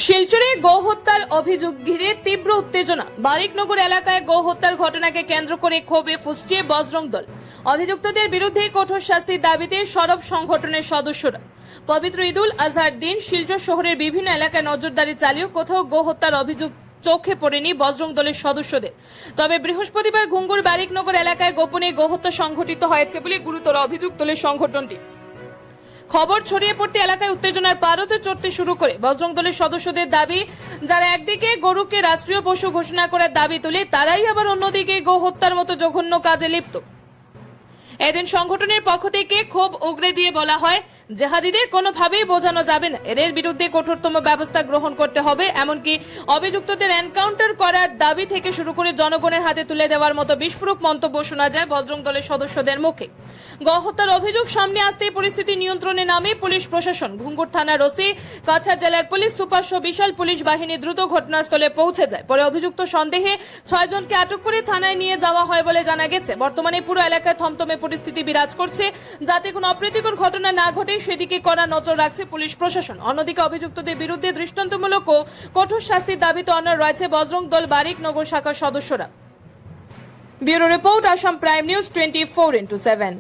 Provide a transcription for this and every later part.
শিলচরে গো-হত্যার অভিযোগ ঘিরে তীব্র উত্তেজনা। বারিকনগর এলাকায় গো-হত্যার ঘটনাকে কেন্দ্র করে ক্ষোভে ফুঁসছে বজরং দল। অভিযুক্তদের বিরুদ্ধে কঠোর শাস্তির দাবিতে সরব সংগঠনের সদস্যরা। পবিত্র ঈদুল আজহার দিন শিলচর শহরের বিভিন্ন এলাকায় নজরদারি চালিয়েও কোথাও গো-হত্যার অভিযোগ চোখে পড়েনি বজরং দলের সদস্যদের। তবে বৃহস্পতিবার ঘুঙ্গুর বারিকনগর এলাকায় গোপনে গো-হত্যা সংঘটিত হয়েছে বলে গুরুতর অভিযোগ তোলে সংগঠনটি। খবর ছড়িয়ে পড়তে এলাকায় উত্তেজনার পারদে চড়তে শুরু করে বজরং দলের সদস্যদের দাবি, যারা একদিকে গরুকে রাষ্ট্রীয় পশু ঘোষণা করার দাবি তুলে, তারাই আবার অন্যদিকে গো হত্যার মতো জঘন্য কাজে লিপ্ত। এদিন সংগঠনের পক্ষ থেকে ক্ষোভ উগরে দিয়ে বলা হয়, জেহাদিদের কোনোভাবেই বোঝানো যাবে না, এর বিরুদ্ধে কঠোরতম ব্যবস্থা গ্রহণ করতে হবে। এমনকি অভিযুক্তদের এনকাউন্টার করার দাবি থেকে শুরু করে জনগণের হাতে তুলে দেওয়ার মতো বিস্ফোরক মন্তব্য শোনা যায় বজরং দলের সদস্যদের মুখে। গো-হত্যার অভিযোগ সামনে আসতেই পরিস্থিতি নিয়ন্ত্রণে নামে পুলিশ প্রশাসন। ঘুঙ্গুর থানার ওসি, কাছাড় জেলার পুলিশ সুপার সহ বিশাল পুলিশ বাহিনী দ্রুত ঘটনাস্থলে পৌঁছে যায়। পরে অভিযুক্ত সন্দেহে 6 জনকে আটক করে থানায় নিয়ে যাওয়া হয় বলে জানা গেছে। বর্তমানে পুরো এলাকায় থমথমে পরিস্থিতি বিরাজ করছে। যাতে কোনো অপ্রীতিকর ঘটনা না ঘটে সেদিকে কড়া নজর রাখছে পুলিশ প্রশাসন। অন্যদিকে অভিযুক্তদের বিরুদ্ধে দৃষ্টান্তমূলক ও কঠোর শাস্তির দাবিতে অনড় রয়েছে বজরং দল বারিকনগর শাখার সদস্যরা। Bureau report, Assam prime news 24x7।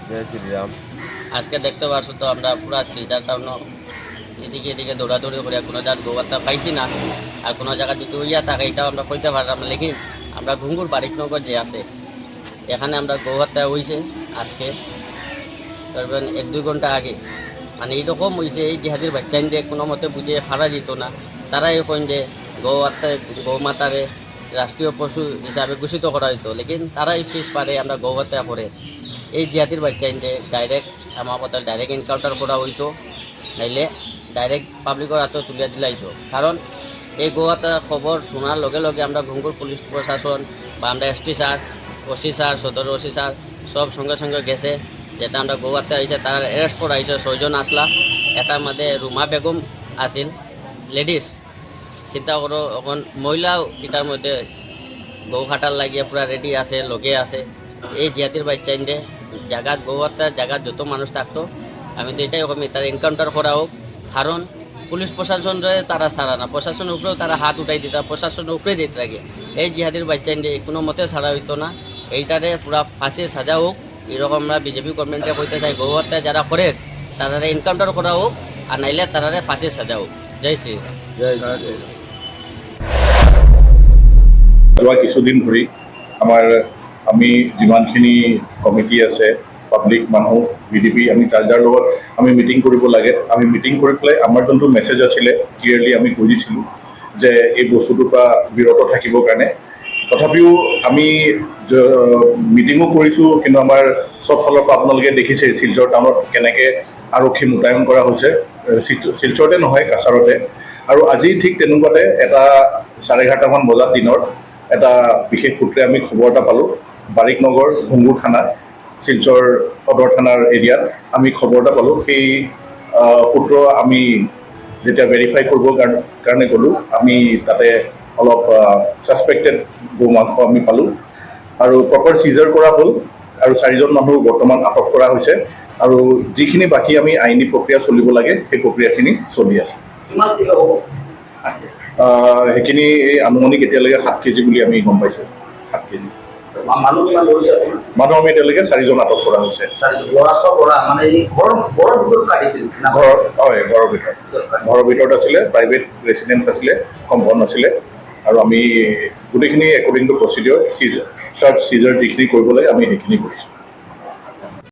জয় শ্রীরাম। আজকে দেখতে পারছো তো আমরা পুরা শিলচর টাউন এদিকে এদিকে দৌড়াদৌড়ি করে কোনো জায়গায় গোবারটা পাইছি না, আর কোনো জায়গা যদি হইয়া থাকে এটাও আমরা কইতে পারলাম। লেকিন আমরা ঘুঙ্গুর বারিকনগর যে আছে এখানে আমরা গোবারটা হয়েছে আজকে ধরবেন 1-2 ঘন্টা আগে। মানে এইরকম হয়েছে, এই জিহাদির বাচ্চাইনদের কোনো মতে বুঝে ফারা যেত না। তারাই কইন যে গৌমাতারে রাষ্ট্রীয় পশু হিসাবে ঘোষিত করা হইতো, লেকিন তারাই ফিস পারে আমরা গৌহত্যা করে এই জিহাদির বাচ্চাইনদের ডাইরেক্ট আমার কথা ডাইরেক্ট এনকাউন্টার করা হইতো, নাইলে ডাইরেক্ট পাবলিকের হাতে তুলিয়া দিলাইতো। কারণ এই গোয়াটা খবর শোনার লগে লগে আমরা ঘুঙ্গুর পুলিশ প্রশাসন বা আমরা এসপি স্যার, ওসি স্যার, সদর ওসি স্যার সব সঙ্গে সঙ্গে গেছে। যেটা আমরা গোয়াতে আইসে তারা অ্যারেস্ট করা হয়েছে 6 জন আসলা। এটার মধ্যে রুমা বেগম আসিল লেডিস। চিন্তা করো এখন মহিলাও এটার মধ্যে গৌ খাটার লাগিয়ে পুরা রেডি আছে, লগে আছে। এই জিহাদির বাচ্চাইনদে জায়গাত গৌহাত্যার জায়গাত যত মানুষ থাকতো, আমি তো এটাই কমি তারা এনকাউন্টার করা হোক। কারণ পুলিশ প্রশাসনরে তারা ছাড়া না, প্রশাসনের উপরেও তারা হাত উঠাই দিতা, প্রশাসনের উপরে দিতে লাগে। এই জিহাদির বাচ্চাইনদে কোনো মতে ছাড়া হইতো না। এইটারে পুরা ফাঁসির সাজা হোক, এরকম আমরা বিজেপি গভর্নমেন্টে কইতে চাই। গৌহাত্যা যারা করে তারা এনকাউন্টার করা হোক, আর নাইলে তারা ফাঁসির সাজা হোক। জয় শ্রীরাম। জয় শ্রীরাম। যোৱা কিছুদিন ধৰি আমি যিমানখিনি কমিটি আছে, পাব্লিক মানুহ, বিডিপি, আমি যাৰ লগত আমি মিটিং কৰিব লাগে, আমি মিটিং কৰি পেলাই আমাৰ যোনটো মেছেজ আছিলে ক্লিয়াৰলি আমি কৈ দিছিলোঁ যে এই বস্তুটোৰ পৰা বিৰত থাকিবৰ কাৰণে। তথাপিও আমি মিটিঙো কৰিছোঁ, কিন্তু আমাৰ চব ফালৰ পৰা আপোনালোকে দেখিছে শিলচৰ টাউনত কেনেকৈ আৰক্ষী মোতায়েন কৰা হৈছে। শিলচৰতে নহয়, কাছাৰতে। আৰু আজি ঠিক তেনেকুৱাতে এটা 11:30 বজাত দিনৰ এটা বিশেষ সূত্ৰে আমি খবৰ এটা পালোঁ। বাৰিকনগৰ ঘুঙ্গুৰ থানা, শিলচৰ সদৰ থানাৰ এৰিয়াত আমি খবৰ এটা পালোঁ। সেই সূত্ৰ আমি যেতিয়া ভেৰিফাই কৰিবৰ কাৰণে গ'লোঁ, আমি তাতে অলপ ছাছপেক্টেড গৌ মাংস আমি পালোঁ আৰু প্ৰপাৰ চিজাৰ কৰা হ'ল। আৰু 4 জন মানুহ বৰ্তমান আটক কৰা হৈছে। আৰু যিখিনি বাকী আমি আইনী প্ৰক্ৰিয়া চলিব লাগে সেই প্ৰক্ৰিয়াখিনি চলি আছে। সেইখিনি এই আনুমানিক এতিয়ালৈকে 7 কেজি বুলি আমি গম পাইছোঁ। 7 কেজি মানুহ আমি এতিয়ালৈকে 4 জন আটক কৰা হৈছে। ঘৰৰ ভিতৰত আছিলে, প্ৰাইভেট ৰেচিডেঞ্চ আছিলে, কম্পাউণ্ড আছিলে। আৰু আমি গোটেইখিনি একৰ্ডিং টু প্ৰচিডিঅ'ৰ চাৰ্চ চিজাৰ যিখিনি কৰিব লাগে আমি সেইখিনি কৰিছোঁ।